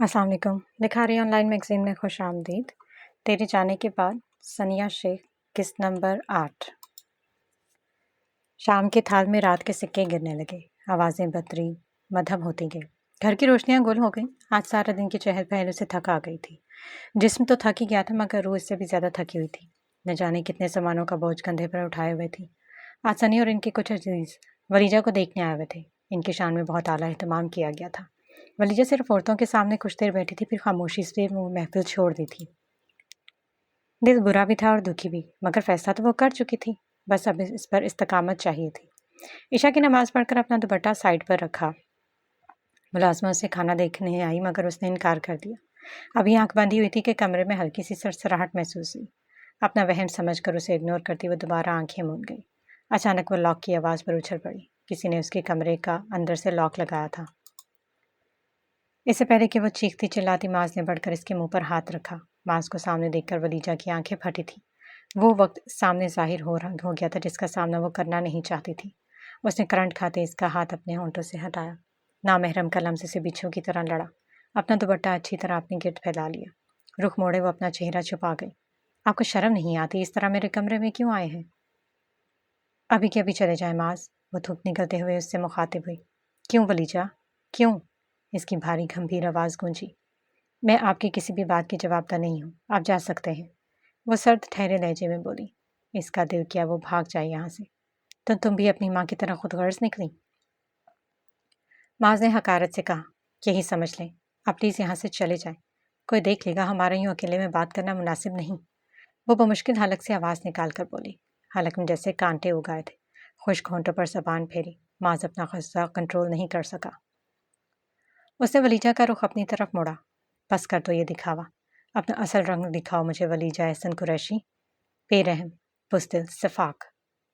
अस्सलाम वालेकुम। लिखा रही ऑनलाइन मैगज़ीन में खुश आमदीद। तेरे जाने के बाद सनिया शेख, किस्त नंबर 8। शाम के थाल में रात के सिक्के गिरने लगे। आवाज़ें बदतरी मध्यम होती गई। घर की रोशनियां गुल हो गईं। आज सारा दिन की चहल पहल से थक आ गई थी। जिस्म तो थक ही गया था मगर रूह इससे भी ज़्यादा थकी हुई थी। न जाने कितने सामानों का बोझ कंधे पर उठाए हुए थी। आज सनी और इनके कुछ अजीज़ वलीजा को देखने आए हुए थे। इनकी शान में बहुत आला एहतमाम किया गया था। वलीजा सिर्फ औरतों के सामने कुछ देर बैठी थी, फिर खामोशी से वो महफिल छोड़ दी थी। दिल बुरा भी था और दुखी भी, मगर फैसला तो वो कर चुकी थी। बस अब इस पर इस्तकामत चाहिए थी। ईशा की नमाज पढ़कर अपना दुपट्टा साइड पर रखा। मुलाजमा उसे खाना देखने आई मगर उसने इनकार कर दिया। अभी आंख बंदी हुई थी कि कमरे में हल्की सी सरसराहट महसूस हुई। अपना वहम समझकर उसे इग्नोर करती वो दोबारा आंखें मूंद गई। अचानक वो लॉक की आवाज़ पर उछल पड़ी। किसी ने उसके कमरे का अंदर से लॉक लगाया था। इससे पहले कि वो चीखती चिल्लाती माज ने बढ़कर इसके मुंह पर हाथ रखा। माज को सामने देखकर वलीजा की आंखें फटी थी। वो वक्त सामने जाहिर हो गया था जिसका सामना वो करना नहीं चाहती थी। उसने करंट खाते इसका हाथ अपने होंठों से हटाया। नामहरम का लम्स से बिच्छू की तरह लड़ा। अपना दुपट्टा अच्छी तरह अपने गिर्द फैला लिया। रुख मोड़े वो अपना चेहरा छुपा गई। आपको शर्म नहीं आती? इस तरह मेरे कमरे में क्यों आए हैं? अभी के अभी चले जाए माज, वो थूक निकलते हुए उससे मुखातिब हुई। क्यों वलीजा, क्यों? इसकी भारी गंभीर आवाज़ गूंजी। मैं आपकी किसी भी बात की जवाबदार नहीं हूँ, आप जा सकते हैं, वो सर्द ठहरे लहजे में बोली। इसका दिल किया वो भाग जाए यहाँ से। तो तुम भी अपनी माँ की तरह खुद गर्ज निकली? माज ने हकारत से कहा, यही समझ लें, आप प्लीज़ यहाँ से चले जाएं। कोई देख लेगा, हमारे यूँ अकेले में बात करना मुनासिब नहीं। वो बमुश्किल हलक से आवाज़ निकाल कर बोली। हलक में जैसे कांटे उगाए थे। खुश्क होंठों पर जबान फेरी। माज अपना गुस्सा कंट्रोल नहीं कर सका। उसने वलीजा का रुख अपनी तरफ मोड़ा। बस कर दो ये दिखावा, अपना असल रंग दिखाओ मुझे वलीजा एहसन कुरैशी। बेरहम, बुज़दिल, सफाक।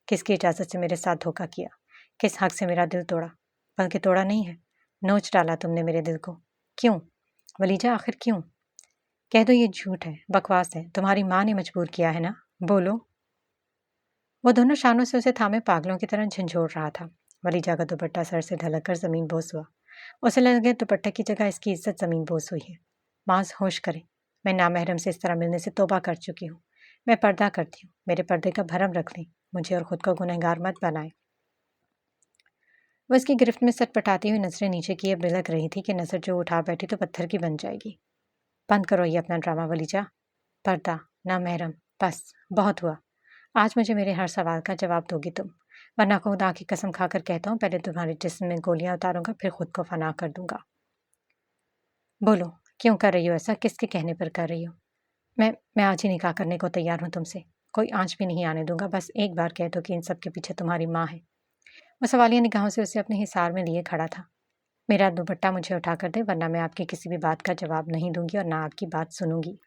किसकी इजाज़त से मेरे साथ धोखा किया? किस हक से मेरा दिल तोड़ा? बल्कि तोड़ा नहीं है, नोच डाला तुमने मेरे दिल को। क्यों वलीजा, आखिर क्यों? कह दो ये झूठ है, बकवास है, तुम्हारी माँ ने मजबूर किया है ना? बोलो। वो दोनों शानों से उसे थामे पागलों की तरह झंझोड़ रहा था। वलीजा का दुपट्टा सर से ढलक कर जमीन बोस हुआ। उसे लगे दुपट्टे की जगह इसकी इज्जत जमीन बोस हुई है। माज होश करे, मैं नामहरम से इस तरह मिलने से तौबा कर चुकी हूँ। मैं पर्दा करती हूँ, मेरे पर्दे का भरम रख लें, मुझे और खुद को गुनहगार मत बनाए। वह इसकी गिरफ्त में सटपटाती हुई नजरें नीचे किए बिलक रही थी कि नजर जो उठा बैठी तो पत्थर की बन जाएगी। बंद करो ये अपना ड्रामा वलीजा। पर्दा, नामहरम, बस बहुत हुआ। आज मुझे मेरे हर सवाल का जवाब दोगी तुम, वरना खुदा की कसम खाकर कहता हूँ पहले तुम्हारे जिस्म में गोलियां उतारूंगा, फिर खुद को फना कर दूंगा। बोलो, क्यों कर रही हो ऐसा? किसके कहने पर कर रही हो? मैं आज ही निकाह करने को तैयार हूँ तुमसे। कोई आंच भी नहीं आने दूंगा, बस एक बार कह दो कि इन सब के पीछे तुम्हारी माँ है। वो सवालिया निगाहों से उसे अपने हिसार में लिए खड़ा था। मेरा दुपट्टा मुझे उठा कर दे, वरना मैं आपकी किसी भी बात का जवाब नहीं दूंगी और ना आपकी बात सुनूंगी।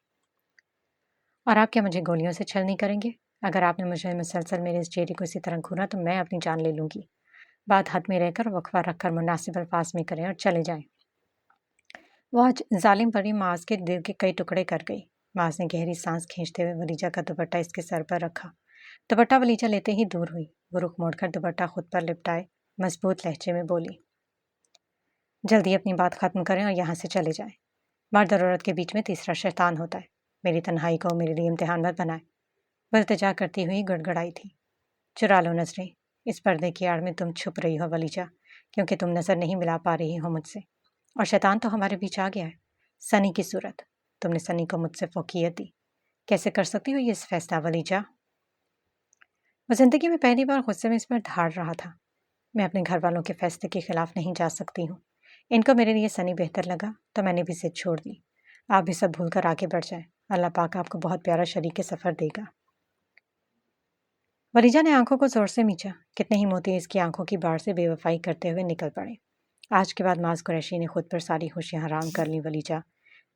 और आप क्या मुझे गोलियों से छल नहीं करेंगे? अगर आपने मुझे मुसलसल मेरे इस चेहरे को इसी तरह घूरा तो मैं अपनी जान ले लूंगी। बात हद में रहकर वक्फा रखकर मुनासिब अल्फाज में करें और चले जाएं। वो आज जालिम परी माज के दिल के कई टुकड़े कर गई। माज ने गहरी सांस खींचते हुए वलीजा का दुपट्टा इसके सर पर रखा। दुपट्टा वलीजा लेते ही दूर हुई। वो रुख मोड़कर दुपट्टा खुद पर लिपटाए मजबूत लहजे में बोली, जल्दी अपनी बात खत्म करें और यहाँ से चले जाएं। मर्द और औरत के बीच में तीसरा शैतान होता है। मेरी तन्हाई को मेरे लिए इम्तिहान मत बनाए। वह इल्तिजा करती हुई गड़गड़ाई थी। चुरा लो नजरें, इस पर्दे की आड़ में तुम छुप रही हो वलीजा, क्योंकि तुम नजर नहीं मिला पा रही हो मुझसे। और शैतान तो हमारे बीच आ गया है, सनी की सूरत। तुमने सनी को मुझसे फौकियत दी। कैसे कर सकती हो ये इस फैसला वलीजा? मैं जिंदगी में पहली बार गुस्से में इस पर धाड़ रहा था। मैं अपने घर वालों के फैसले के खिलाफ नहीं जा सकती हूँ। इनको मेरे लिए सनी बेहतर लगा तो मैंने भी जिद छोड़ दी। आप भी सब भूल कर आगे बढ़ जाए। अल्लाह पाक आपको बहुत प्यारा शरीक सफ़र देगा। वलीजा ने आंखों को जोर से मींचा। कितने ही मोती इसकी आंखों की बाढ़ से बेवफाई करते हुए निकल पड़े। आज के बाद माज कुरैशी ने खुद पर सारी खुशियां हराम कर ली। वलीजा,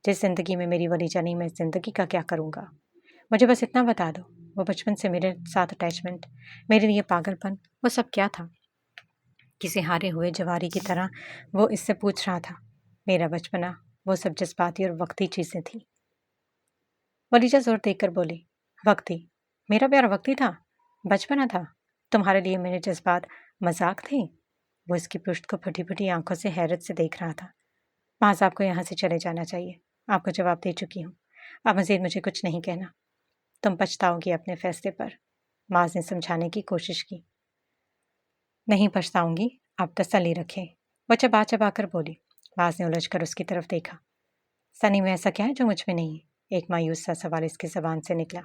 जिस जिंदगी में मेरी वलीजा नहीं, मैं इस जिंदगी का क्या करूँगा? मुझे बस इतना बता दो, वो बचपन से मेरे साथ अटैचमेंट, मेरे लिए पागलपन, वो सब क्या था? किसी हारे हुए जवारी की तरह वो इससे पूछ रहा था। मेरा बचपना, वो सब जज्बाती और वक्ती चीज़ें थी। वलीजा जोर देकर बोली, वक्ती? मेरा प्यार वक्ती था? बचपना था? तुम्हारे लिए मेरे जज्बात मजाक थे? वो इसकी पुश्त को फटी फटी आंखों से हैरत से देख रहा था। माज आपको यहाँ से चले जाना चाहिए। आपको जवाब दे चुकी हूँ। अब मज़ीद मुझे कुछ नहीं कहना। तुम पछताओगी अपने फैसले पर। माज ने समझाने की कोशिश की। नहीं पछताऊंगी, आप तसल्ली रखें। वह चबा चबा कर बोली। माज ने उलझ कर उसकी तरफ देखा। सनी में ऐसा क्या है जो मुझ में नहीं है? एक मायूस सा सवाल इसकी ज़बान से निकला।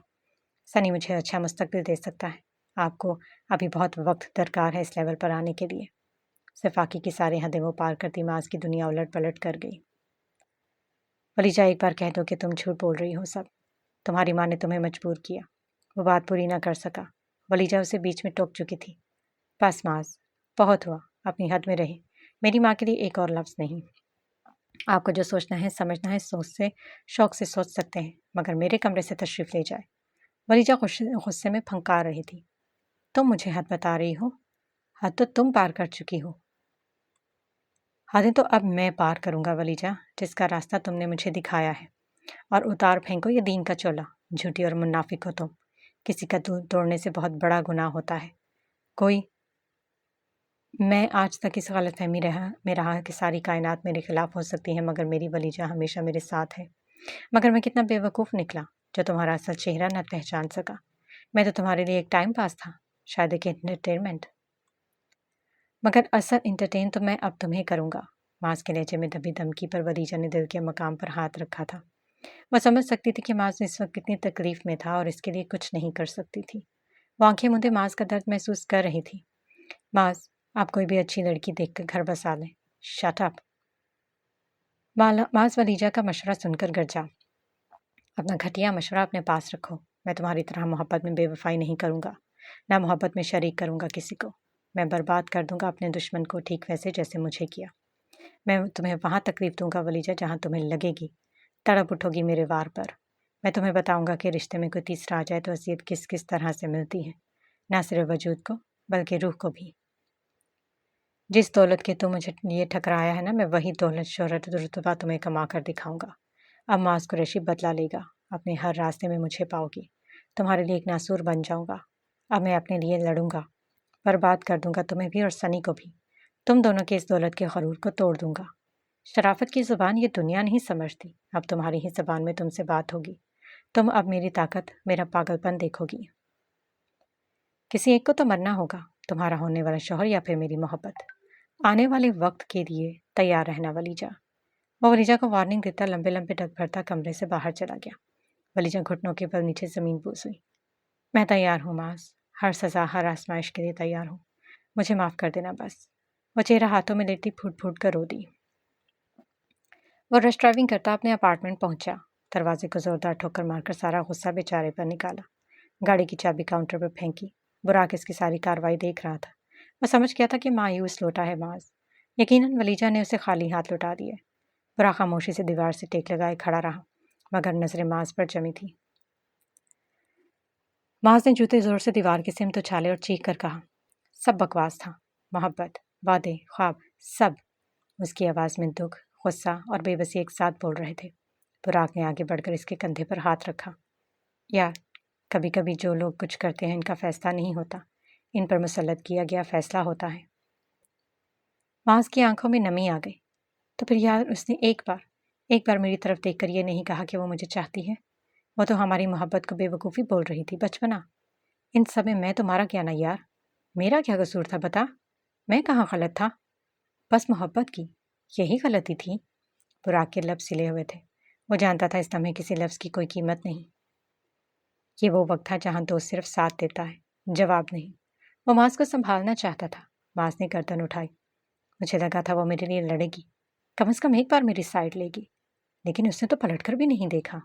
सनी मुझे अच्छा मुस्तकबिल दे सकता है। आपको अभी बहुत वक्त दरकार है इस लेवल पर आने के लिए। सिफाकी की सारी हदें वो पार करती माज की दुनिया उलट पलट कर गई। वलीजा, एक बार कह दो कि तुम झूठ बोल रही हो सब। तुम्हारी माँ ने तुम्हें मजबूर किया। वो बात पूरी ना कर सका। वलीजा उसे बीच में टोक चुकी थी। बस माज, बहुत हुआ, अपनी हद में रहे। मेरी माँ के लिए एक और लफ्ज़ नहीं। आपको जो सोचना है समझना है शौक से सोच सकते हैं, मगर मेरे कमरे से तशरीफ़ ले जाए। वलीजा गुस्से में फंकार रही थी। तुम मुझे हद बता रही हो? हद तो तुम पार कर चुकी हो। हदें तो अब मैं पार करूंगा वलीजा, जिसका रास्ता तुमने मुझे दिखाया है। और उतार फेंको ये दीन का चोला। झूठी और मुनाफिक हो तुम। किसी का दूध तोड़ने से बहुत बड़ा गुनाह होता है। कोई मैं आज तक इस गलतफहमी में रहा कि सारी कायनात मेरे खिलाफ हो सकती है, मगर मेरी वलीजा हमेशा मेरे साथ है। मगर मैं कितना बेवकूफ़ निकला जो तुम्हारा असल चेहरा न पहचान सका। मैं तो तुम्हारे लिए एक टाइम पास था, शायद एक एंटरटेनमेंट। मगर असल इंटरटेन तो मैं अब तुम्हें करूंगा। माज के लहजे में दबी धमकी पर वलीजा ने दिल के मकाम पर हाथ रखा था। वह समझ सकती थी कि माज इस वक्त कितनी तकलीफ में था और इसके लिए कुछ नहीं कर सकती थी। वो आंखें मूंदे माज का दर्द महसूस कर रही थी। माज, आप कोई भी अच्छी लड़की देखकर घर बसा लें। Shut up. माज वलीजा का मशवरा सुनकर गरजा। अपना घटिया मशवरा अपने पास रखो। मैं तुम्हारी तरह मोहब्बत में बेवफाई नहीं करूंगा, ना मोहब्बत में शरीक करूंगा किसी को। मैं बर्बाद कर दूंगा अपने दुश्मन को, ठीक वैसे जैसे मुझे किया। मैं तुम्हें वहां तकलीफ दूंगा वलीजा जहां तुम्हें लगेगी। तड़प उठोगी मेरे वार पर। मैं तुम्हें बताऊंगा कि रिश्ते में कोई तीसरा आ जाए तो असियत किस किस तरह से मिलती है, ना सिर्फ वजूद को बल्कि रूह को भी। जिस दौलत के तुम मुझे ये ठकराया है ना, मैं वही दौलत शोहरत और रुतबा तुम्हें कमा कर दिखाऊंगा। अब मास कुरैशी बदला लेगा। अपने हर रास्ते में मुझे पाओगी। तुम्हारे लिए एक नासूर बन जाऊंगा। अब मैं अपने लिए लड़ूंगा। बर्बाद कर दूंगा तुम्हें भी और सनी को भी। तुम दोनों के इस दौलत के गरूर को तोड़ दूंगा। शराफत की ज़ुबान ये दुनिया नहीं समझती। अब तुम्हारी ही ज़बान में तुमसे बात होगी। तुम अब मेरी ताकत, मेरा पागलपन देखोगी। किसी एक को तो मरना होगा, तुम्हारा होने वाला शौहर या फिर मेरी मोहब्बत। आने वाले वक्त के लिए तैयार रहना वलीजा। वह वलीजा को वार्निंग देता लंबे लंबे डग भरता कमरे से बाहर चला गया। वलीजा घुटनों के बल नीचे ज़मीन पूछ हुई। मैं तैयार हूँ मास, हर सज़ा हर आजमाइश के लिए तैयार हूँ। मुझे माफ़ कर देना बस। वह चेहरा हाथों में लेती फूट फूट कर रो दी। वो रश ड्राइविंग करता अपने अपार्टमेंट पहुंचा। दरवाजे को जोरदार ठोकर मारकर सारा गुस्सा बेचारे पर निकाला। गाड़ी की चाबी काउंटर पर फेंकी। बुराक इसकी सारी कार्रवाई देख रहा था। वह समझ गया था कि मायूस लौटा है माज। यकीनन वलीजा ने उसे खाली हाथ लौटा दिए। बुराक खामोशी से दीवार से टेक लगाए खड़ा रहा, मगर नजरें माज पर जमी थी। माज ने जूते जोर से दीवार की सिमत उछाले और चीख कर कहा, सब बकवास था। मोहब्बत, वादे, ख्वाब, सब। उसकी आवाज़ में दुख, गुस्सा और बेबसी एक साथ बोल रहे थे। बुराक ने आगे बढ़कर इसके कंधे पर हाथ रखा। यार, कभी कभी जो लोग कुछ करते हैं इनका फैसला नहीं होता, इन पर मुसल्लत किया गया फैसला होता है। माज की आंखों में नमी आ गई। तो फिर यार, उसने एक बार मेरी तरफ देखकर ये नहीं कहा कि वो मुझे चाहती है। वो तो हमारी मोहब्बत को बेवकूफ़ी बोल रही थी, बचपना। इन सब में मैं तुम्हारा क्या ना यार। मेरा क्या कसूर था बता। मैं कहाँ गलत था। बस मोहब्बत की यही गलती थी। बुराक के लफ्ज़ सिले हुए थे। वो जानता था इस लम्हे किसी लफ्ज़ की कोई कीमत नहीं। ये वो वक्त था जहाँ दोस्त सिर्फ साथ देता है, जवाब नहीं। वो मास को संभालना चाहता था। मास ने गर्दन उठाई। मुझे लगा था वो मेरे लिए लड़ेगी, कम से कम एक बार मेरी साइड लेगी, लेकिन उसने तो पलटकर भी नहीं देखा।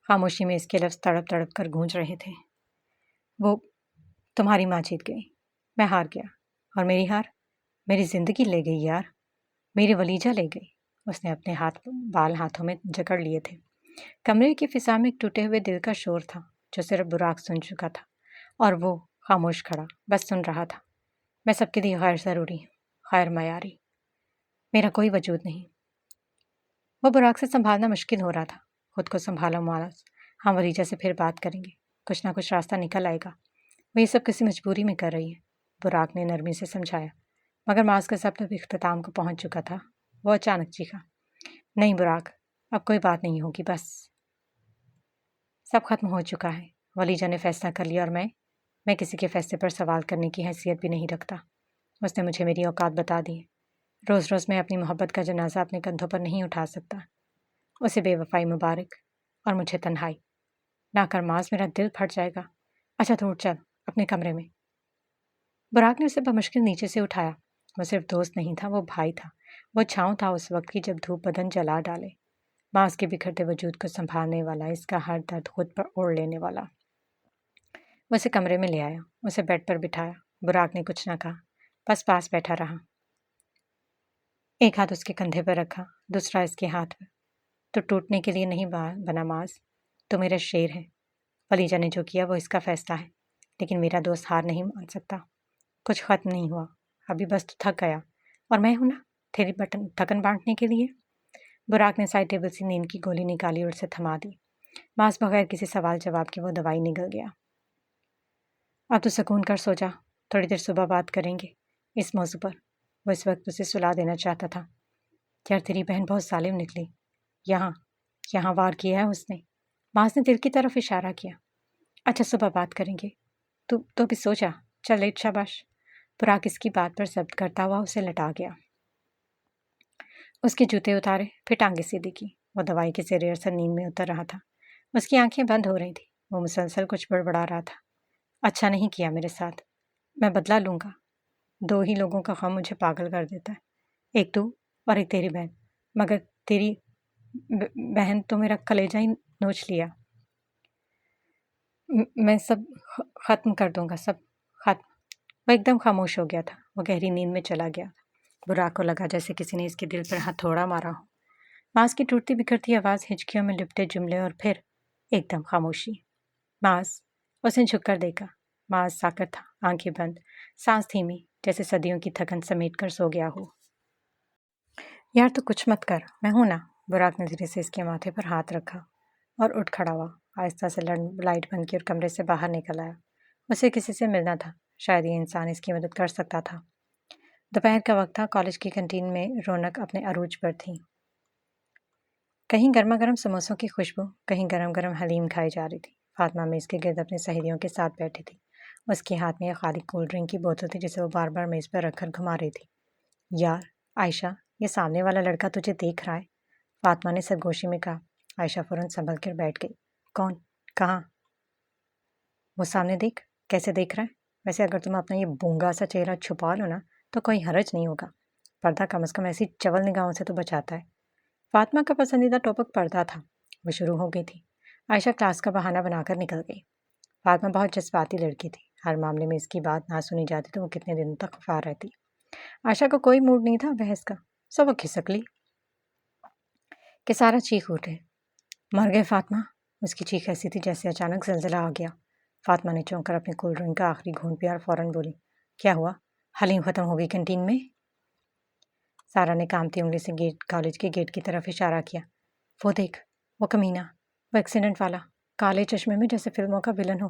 खामोशी में इसके लफ्ज़ तड़प तड़प कर गूंज रहे थे। वो तुम्हारी माँ जीत गई, मैं हार गया, और मेरी हार मेरी जिंदगी ले गई यार। मेरी वलीजा ले गई। उसने अपने बाल हाथों में जकड़ लिए थे। कमरे की फिजा में एक टूटे हुए दिल का शोर था जो सिर्फ बुराक सुन चुका था, और वो खामोश खड़ा बस सुन रहा था। मैं सबके लिए गैर ज़रूरी, गैर मयारी, मेरा कोई वजूद नहीं। वो बुराक से संभालना मुश्किल हो रहा था। खुद को संभाला मानस। हाँ, वलीजा से फिर बात करेंगे, कुछ ना कुछ रास्ता निकल आएगा। वो ये सब किसी मजबूरी में कर रही है, बुराक ने नरमी से समझाया। मगर मास का सब तब इख्तिताम को पहुंच चुका था। वो अचानक चीखा। नहीं बुराक, अब कोई बात नहीं होगी, बस सब खत्म हो चुका है। वलीजा ने फैसला कर लिया और मैं किसी के फैसले पर सवाल करने की हैसियत भी नहीं रखता। उसने मुझे मेरी औकात बता दी है। रोज़ रोज़ मैं अपनी मोहब्बत का जनाजा अपने कंधों पर नहीं उठा सकता। उसे बेवफाई मुबारक और मुझे तन्हाई। ना कर माज, मेरा दिल फट जाएगा। अच्छा तो उठ चल अपने कमरे में। बुराक ने उसे बमुश्किल नीचे से उठाया। वो सिर्फ दोस्त नहीं था, वो भाई था। वो छाँव था उस वक्त की जब धूप बदन जला डाले। मांस के बिखरते वजूद को संभालने वाला, इसका हर दर्द खुद पर ओढ़ लेने वाला। वो उसे कमरे में ले आया, उसे बेड पर बिठाया। बुराक ने कुछ ना कहा, बस पास बैठा रहा। एक हाथ उसके कंधे पर रखा, दूसरा इसके हाथ पर। तो टूटने के लिए नहीं बना माज, तो मेरा शेर है। वलीजा ने जो किया वो इसका फैसला है, लेकिन मेरा दोस्त हार नहीं मान सकता। कुछ खत्म नहीं हुआ, अभी बस तो थक गया, और मैं हूं ना तेरी बटन थकन बांटने के लिए। बुराक ने साइड टेबल से नींद की गोली निकाली और उसे थमा दी। मास बगैर किसी सवाल जवाब के वो दवाई निगल गया। अब तो सुकून कर सो जा, थोड़ी देर सुबह बात करेंगे इस मौजू पर। वो इस वक्त उसे सुला देना चाहता था। यार तेरी बहन बहुत जालिम निकली। यहाँ यहाँ वार किया है उसने। मास ने दिल की तरफ इशारा किया। अच्छा सुबह बात करेंगे, तू तो अभी सो जा, चल लेट शाबाश। बुराक इसकी बात पर जब्त करता हुआ उसे लटा गया। उसके जूते उतारे, फिर टांगे सीधी की। वो दवाई के ज़ेरे असर नींद में उतर रहा था। उसकी आंखें बंद हो रही थी। वो मुसलसल कुछ बड़बड़ा रहा था। अच्छा नहीं किया मेरे साथ, मैं बदला लूँगा। दो ही लोगों का गम मुझे पागल कर देता है, एक तू और एक तेरी बहन। मगर तेरी बहन तो मेरा कलेजा ही नोच लिया। मैं सब ख़त्म कर दूंगा, सब ख़त्म। वह एकदम खामोश हो गया था। वो गहरी नींद में चला गया। बुराक को लगा जैसे किसी ने इसके दिल पर हथौड़ा मारा हो। मास की टूटती बिखरती आवाज़, हिचकियों में लिपटे जुमले, और फिर एकदम खामोशी। मास, उसने झुककर देखा। मास साकर था, आंखें बंद, सांस धीमी, जैसे सदियों की थकन समेट कर सो गया हो। यार तो कुछ मत कर, मैं हूं ना। बुराक ने धीरे से इसके माथे पर हाथ रखा और उठ खड़ा हुआ। आहिस्ता से लाइट बंद की और कमरे से बाहर निकल आया। उसे किसी से मिलना था, शायद ये इंसान इसकी मदद कर सकता था। दोपहर का वक्त था। कॉलेज की कैंटीन में रौनक अपने अरूज पर थी। कहीं गर्मा गर्म समोसों की खुशबू, कहीं गरम गरम हलीम खाई जा रही थी। फातिमा मेज़ के गिर्द अपनी सहेलियों के साथ बैठी थी। उसके हाथ में एक खाली कोल्ड ड्रिंक की बोतल थी जिसे वो बार बार मेज़ पर रखकर घुमा रही थी। यार आयशा, ये सामने वाला लड़का तुझे देख रहा है, फातिमा ने सरगोशी में कहा। आयशा फौरन संभल कर बैठ गई। कौन? कहाँ? वो सामने देख, कैसे देख रहा है। वैसे अगर तुम अपना ये बूंगा सा चेहरा छुपा लो ना तो कोई हरज नहीं होगा। पर्दा कम से कम ऐसी चवल निगाहों से तो बचाता है। फातिमा का पसंदीदा टॉपिक पर्दा था। वो शुरू हो गई थी। आयशा क्लास का बहाना बनाकर निकल गई। फातिमा बहुत जज्बाती लड़की थी। हर मामले में इसकी बात ना सुनी जाती तो वो कितने दिनों तक खफा रहती। आयशा को कोई मूड नहीं था बहस का, सब वो खिसक ली कि सारा चीख उठे। मर गए फातिमा। उसकी चीख ऐसी थी जैसे अचानक जलजला आ गया। फातिमा ने चौंक कर अपनी कोल्ड ड्रिंक का आखिरी घूंट पिया और फौरन बोली, क्या हुआ? हलीम खत्म हो गई कैंटीन में? सारा ने कामती उंगली से कॉलेज के गेट की तरफ इशारा किया। वो देख, वो कमीना, वो एक्सीडेंट वाला, काले चश्मे में जैसे फिल्मों का विलन हो,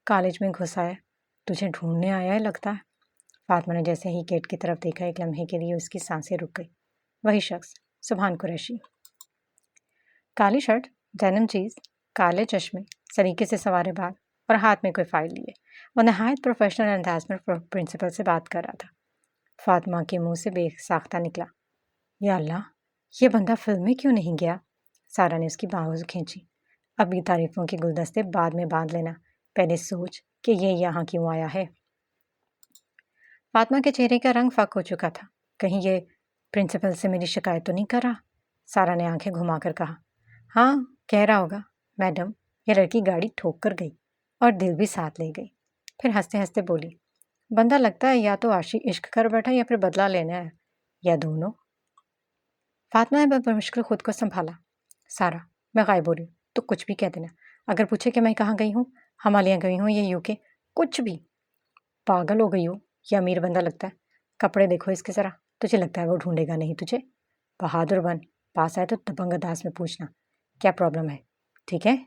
कॉलेज में घुसा है, तुझे ढूंढने आया है लगता है। फातिमा ने जैसे ही गेट की तरफ देखा, एक लम्हे के लिए उसकी सांसें रुक गई। वही शख्स, सुभान कुरैशी। काली शर्ट, डेनिम जीन्स, काले चश्मे, सलीके से सवारे बाल और हाथ में कोई फाइल लिए वो नहायत प्रोफेशनल अंदाज में प्रिंसिपल से बात कर रहा था। फातिमा के मुंह से बेसाख्ता निकला, या अल्लाह, ये बंदा फिल्म में क्यों नहीं गया? सारा ने उसकी बाहों खींची। अब ये तारीफों के गुलदस्ते बाद में बांध लेना, पहले सोच कि ये यहाँ क्यों आया है। फातिमा के चेहरे का रंग फक हो चुका था। कहीं ये प्रिंसिपल से मेरी शिकायत तो नहीं कर रहा? सारा ने आंखें घुमाकर कहा। हाँ, कह रहा होगा, मैडम, ये लड़की गाड़ी ठोक कर गई और दिल भी साथ ले गई। फिर हंसते हंसते बोली, बंदा लगता है या तो आशिक इश्क कर बैठा या फिर बदला लेना है, या दोनों। फातिमा ने बमुश्किल खुद को संभाला। सारा, मैं गायब हो रही हूँ, तो कुछ भी कह देना। अगर पूछे कि मैं कहाँ गई हूँ, हिमालय गई हूँ या यूके, कुछ भी। पागल हो गई हो या अमीर बंदा लगता है? कपड़े देखो इसके ज़रा, तुझे लगता है वो ढूंढेगा नहीं तुझे? बहादुर बन, पास आए तो दबंग अंदाज में पूछना, क्या प्रॉब्लम है, ठीक है?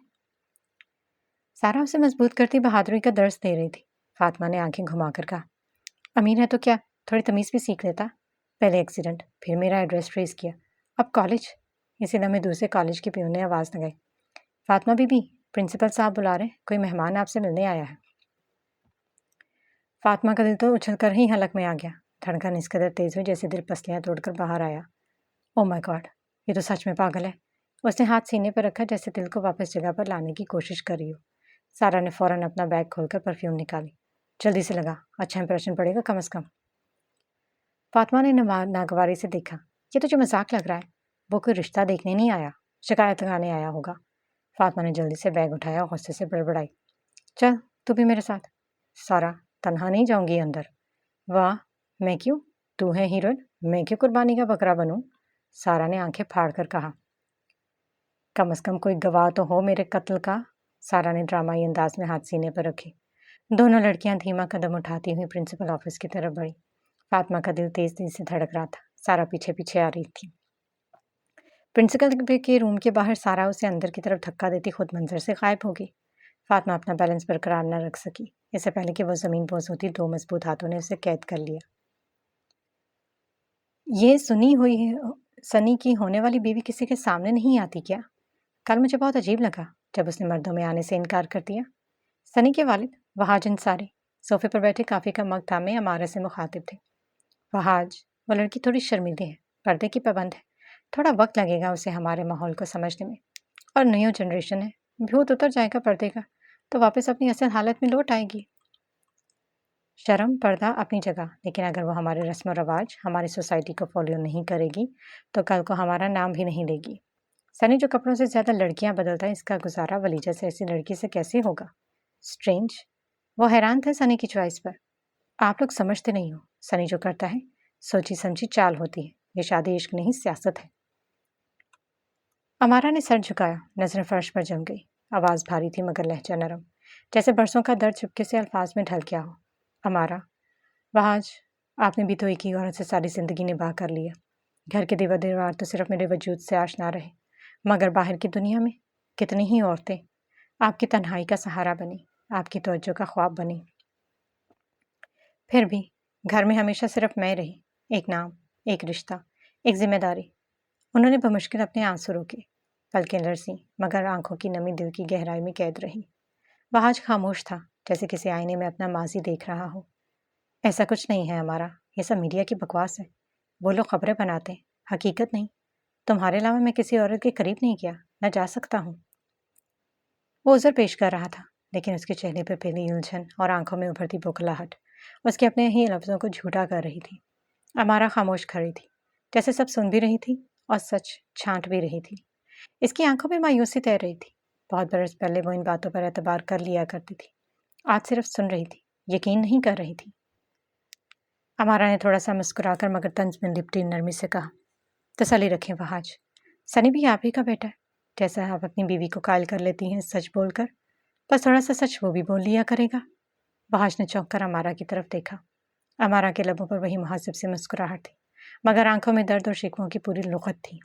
सारा उसे मजबूत करती बहादुरी का दर्स दे रही थी। फातिमा ने आंखें घुमाकर कहा, अमीर है तो क्या, थोड़ी तमीज़ भी सीख लेता। पहले एक्सीडेंट, फिर मेरा एड्रेस ट्रेस किया, अब कॉलेज। इसी लम्हे दूसरे कॉलेज के पियून ने आवाज़ लगाई, फातिमा बीबी, प्रिंसिपल साहब बुला रहे हैं, कोई मेहमान आपसे मिलने आया है। फातिमा का दिल तो उछल कर ही हलक में आ गया। धड़कन इस कदर तेज हुई जैसे दिल पसलियाँ तोड़कर बाहर आया। ओ माय गॉड, ये तो सच में पागल है। उसने हाथ सीने पर रखा जैसे दिल को वापस जगह पर लाने की कोशिश कर रही हो। सारा ने फौरन अपना बैग खोलकर परफ्यूम निकाली। जल्दी से लगा, अच्छा इंप्रेशन पड़ेगा कम से कम। फातिमा ने नागवारी से देखा, ये तो जो मजाक लग रहा है, वो कोई रिश्ता देखने नहीं आया, शिकायत लगाने आया होगा। फातिमा ने जल्दी से बैग उठाया और गुस्से से बड़बड़ाई, चल तू भी मेरे साथ। सारा, तन्हा नहीं जाऊंगी अंदर। वाह, मैं क्यों? तू है हीरोइन, मैं क्यों कुर्बानी का बकरा बनूं? सारा ने आंखें फाड़ कर कहा। कम से कम कोई गवाह तो हो मेरे कत्ल का। सारा ने ड्रामाई अंदाज में हाथ सीने पर रखे। दोनों लड़कियां धीमा कदम उठाती हुई प्रिंसिपल ऑफिस की तरफ बढ़ी। फातिमा का दिल तेज तेज से धड़क रहा था। सारा पीछे पीछे आ रही थी। प्रिंसिपल के रूम के बाहर सारा उसे अंदर की तरफ धक्का देती खुद मंजर से गायब हो गई। फातिमा अपना बैलेंस बरकरार न रख सकी। इससे पहले कि वो जमीन बोझ होती, दो मजबूत हाथों ने उसे कैद कर लिया। ये सनी की होने वाली बीवी किसी के सामने नहीं आती क्या? कल मुझे बहुत अजीब लगा जब उसने मर्दों में आने से इनकार कर दिया। सनी के वालिद वहाज अंसारी सोफे पर बैठे काफ़ी का मग थामे अमारा से मुखातिब थे। वहाज, वो लड़की थोड़ी शर्मीली है, पर्दे की पाबंद है, थोड़ा वक्त लगेगा उसे हमारे माहौल को समझने में। और न्यू जनरेशन है, भूत उतर जाएगा पर्दे का तो वापस अपनी असल हालत में लौट आएगी। शर्म पर्दा अपनी जगह, लेकिन अगर वो हमारे रस्म रवाज, हमारी सोसाइटी को फॉलो नहीं करेगी तो कल को हमारा नाम भी नहीं लेगी। सनी जो कपड़ों से ज़्यादा लड़कियां बदलता है, इसका गुजारा वलीजा से ऐसी लड़की से कैसे होगा? स्ट्रेंज। वो हैरान थे सनी की चॉइस पर। आप लोग समझते नहीं हो, सनी जो करता है सोची समझी चाल होती है। ये शादी इश्क नहीं, सियासत है। अमारा ने सर झुकाया, नजरें फर्श पर जम गई। आवाज़ भारी थी मगर लहजा नरम, जैसे बरसों का दर्द चुपके से अल्फाज में ढल गया हो। अमारा, वहाज, आपने भी तो एक ही औरत से सारी जिंदगी निभा कर लिया। घर के दीवार तो सिर्फ मेरे वजूद से आशना रहे, मगर बाहर की दुनिया में कितनी ही औरतें आपकी तन्हाई का सहारा बनी, आपकी तवज्जो का ख्वाब बनी। फिर भी घर में हमेशा सिर्फ मैं रही, एक नाम, एक रिश्ता, एक जिम्मेदारी। उन्होंने बमुश्किल अपने आंसू रोके, पलकें लरसी, मगर आंखों की नमी दिल की गहराई में कैद रही। वहाज खामोश था, जैसे किसी आईने में अपना माजी देख रहा हो। ऐसा कुछ नहीं है हमारा, ये सब मीडिया की बकवास है। वो लोग खबरें बनाते हैं, हकीकत नहीं। तुम्हारे अलावा मैं किसी औरत के करीब नहीं गया, न जा सकता हूँ। वो उज़र पेश कर रहा था, लेकिन उसके चेहरे पर फैली उलझन और आंखों में उभरती बौखलाहट उसके अपने ही लफ्ज़ों को झूठा कर रही थी। अमारा खामोश खड़ी थी, जैसे सब सुन भी रही थी और सच छांट भी रही थी। इसकी आंखों में मायूसी तैर रही थी। बहुत बरस पहले वो इन बातों पर एतबार कर लिया करती थी, आज सिर्फ सुन रही थी, यकीन नहीं कर रही थी। अमारा ने थोड़ा सा मुस्कुराकर मगर तंज में लिपटी नरमी से कहा, तसल्ली रखें वहाज, सनी भी आप ही का बेटा है। जैसा आप अपनी बीवी को कायल कर लेती हैं सच बोलकर, बस थोड़ा सा सच वो भी बोल लिया करेगा। वहाज ने चौंक कर अमारा की तरफ देखा। अमारा के लबों पर वही मुहासिब से मुस्कुराहट थी, मगर आंखों में दर्द और शिकवों की पूरी लुगत थी।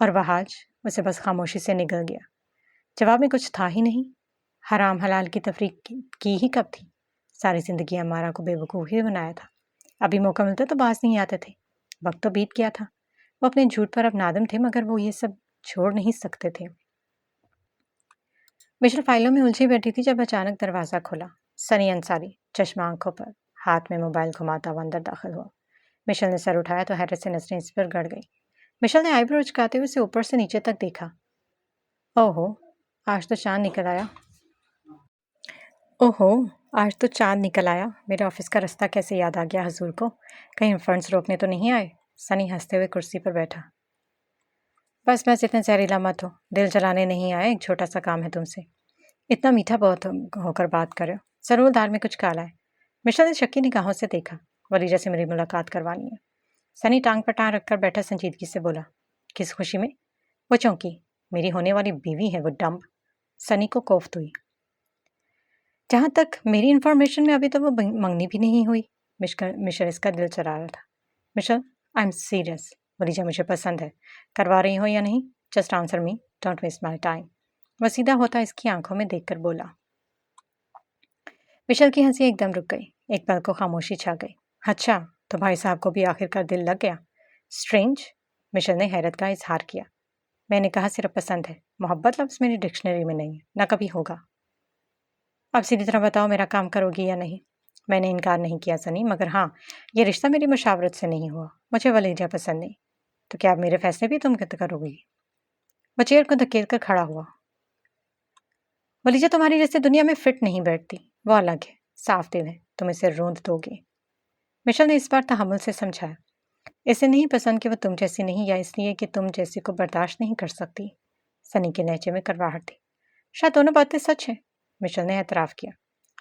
और वहाज उसे बस खामोशी से निगल गया। जवाब में कुछ था ही नहीं। हराम हलाल की तफरीक की ही कब थी? सारी जिंदगी अमारा को बेवकूफ़ ही बनाया था। अभी मौका मिलता तो बाज नहीं आते थे। वक्त तो बीत गया था। वो अपने झूठ पर अब नादम थे, मगर वो ये सब छोड़ नहीं सकते थे। मिशेल फाइलों में उलझी बैठी थी जब अचानक दरवाज़ा खुला। सनी अंसारी, चश्मा आंखों पर, हाथ में मोबाइल घुमाता हुआ अंदर दाखिल हुआ। मिशेल ने सर उठाया तो हैरत से नजरें इस पर गड़ गई। मिशेल ने आईब्रो उचकाते हुए उसे ऊपर से नीचे तक देखा। ओहो, आज तो चांद निकल आया। ओहो, आज तो चांद निकल आया। मेरे ऑफिस का रास्ता कैसे याद आ गया हजूर को। कहीं फंड्स रोकने तो नहीं आए? सनी हंसते हुए कुर्सी पर बैठा। बस इतने जहरीला मत हो, दिल जलाने नहीं आया, एक छोटा सा काम है तुमसे। इतना मीठा बहुत होकर बात कर रहे हो, जरूर दाल में कुछ काला है। मिशेल ने शक्की निगाहों से देखा। वलीजा से मेरी मुलाकात करवानी है। सनी टांग पर टांग रखकर बैठा संजीदगी से बोला, किस खुशी में? वो चौंकी। मेरी होने वाली बीवी है वो डम्ब। सनी को कोफ्त हुई। जहाँ तक मेरी इन्फॉर्मेशन में अभी तो वो मंगनी भी नहीं हुई। मिशेल इसका दिल चला रहा था। Michelle, I am serious. वलीजा मुझे पसंद है, करवा रही हो या नहीं? Just answer me, don't waste my time. वह सीधा होता इसकी आंखों में देखकर बोला। मिशेल की हंसी एकदम रुक गई। एक पल को खामोशी छा गई। अच्छा, तो भाई साहब को भी आखिरकार दिल लग गया। स्ट्रेंज, मिशेल ने हैरत का इजहार किया। मैंने कहा सिर्फ पसंद है, मोहब्बत लफ्ज़ मेरी डिक्शनरी में नहीं है, ना कभी होगा। अब सीधी तरह बताओ, मेरा काम करोगी या नहीं? मैंने इनकार नहीं किया सनी, मगर हाँ, ये रिश्ता मेरी मशावरत से नहीं हुआ। मुझे वलीजा पसंद नहीं। तो क्या अब मेरे फैसले भी तुम करोगी? वो चेयर को धकेल कर खड़ा हुआ। वलीजा तुम्हारी जैसे दुनिया में फिट नहीं बैठती, वो अलग है, साफ दिल है, तुम इसे रोंद दोगे। मिशेल ने इस बार तहम्मुल से समझाया। इसे नहीं पसंद कि वो तुम जैसी नहीं, या इसलिए कि तुम जैसी को बर्दाश्त नहीं कर सकती? सनी के लहजे में कड़वाहट थी। शायद दोनों बातें सच हैं, मिशेल ने एतराफ़ किया।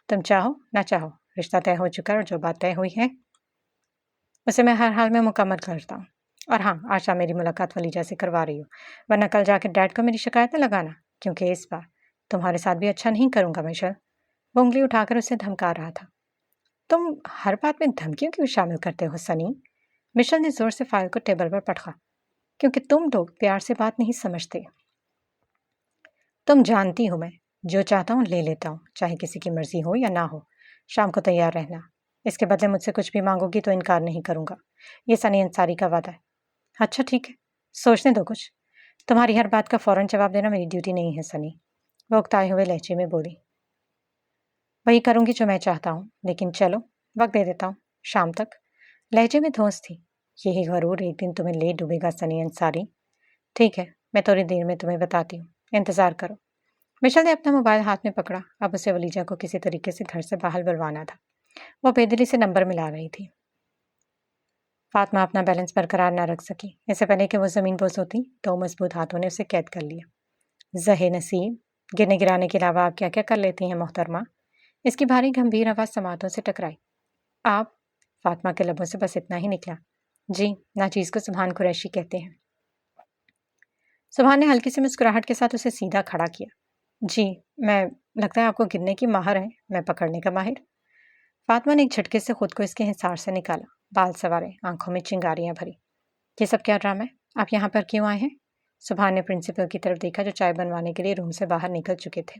तुम चाहो ना चाहो, रिश्ता तय हो चुका है, और जो बात तय हुई है उसे मैं हर हाल में मुकम्मल करता हूँ। और हाँ, आज शाम मेरी मुलाकात वलीजा से करवा रही हो, वरना कल जाकर डैड को मेरी शिकायत न लगाना, क्योंकि इस बार तुम्हारे साथ भी अच्छा नहीं करूँगा मिशेल। वो उंगली उठाकर उसे धमका रहा था। तुम हर बात में धमकियों क्यों शामिल करते हो सनी? मिशेल ने जोर से फाइल को टेबल पर पटका। क्योंकि तुम लोग प्यार से बात नहीं समझते। तुम जानती हो मैं जो चाहता हूँ ले लेता हूँ, चाहे किसी की मर्जी हो या ना हो। शाम को तैयार रहना। इसके बदले मुझसे कुछ भी मांगोगी तो इनकार नहीं करूँगा। ये सनी अंसारी का वादा है। अच्छा ठीक है, सोचने दो कुछ। तुम्हारी हर बात का फौरन जवाब देना मेरी ड्यूटी नहीं है सनी, वो उकताए हुए लहजे में बोली। वही करूँगी जो मैं चाहता हूँ, लेकिन चलो वक्त दे देता हूँ, शाम तक। लहजे में धौंस थी। यही गरूर एक दिन तुम्हें ले डूबेगा सनी अंसारी। ठीक है, मैं थोड़ी देर में तुम्हें बताती हूँ, इंतज़ार करो। मिशेल ने अपना मोबाइल हाथ में पकड़ा। अब उसे वलीजा को किसी तरीके से घर से बाहर बुलवाना था। वो बेदिली से नंबर मिला रही थी। फातिमा अपना बैलेंस बरकरार न रख सकी। इससे पहले कि वो ज़मीन बोस होती, तो मजबूत हाथों ने उसे कैद कर लिया। ज़हे नसीब, गिरने गिराने के अलावा आप क्या क्या कर लेती हैं मोहतरमा? इसकी भारी गंभीर आवाज़ समातों से टकराई। आप? फातिमा के लबों से बस इतना ही निकला। जी, नाचीज़ को सुभान कुरैशी कहते हैं। सुभान ने हल्की सी मुस्कुराहट के साथ उसे सीधा खड़ा किया। जी, मैं लगता है आपको गिनने की माहिर हैं, मैं पकड़ने का माहिर। फातिमा ने एक झटके से खुद को इसके हिसार से निकाला। बाल सवारे, आंखों में चिंगारियां भरी। ये सब क्या ड्रामा है? आप यहाँ पर क्यों आए हैं? सुभान ने प्रिंसिपल की तरफ देखा, जो चाय बनवाने के लिए रूम से बाहर निकल चुके थे।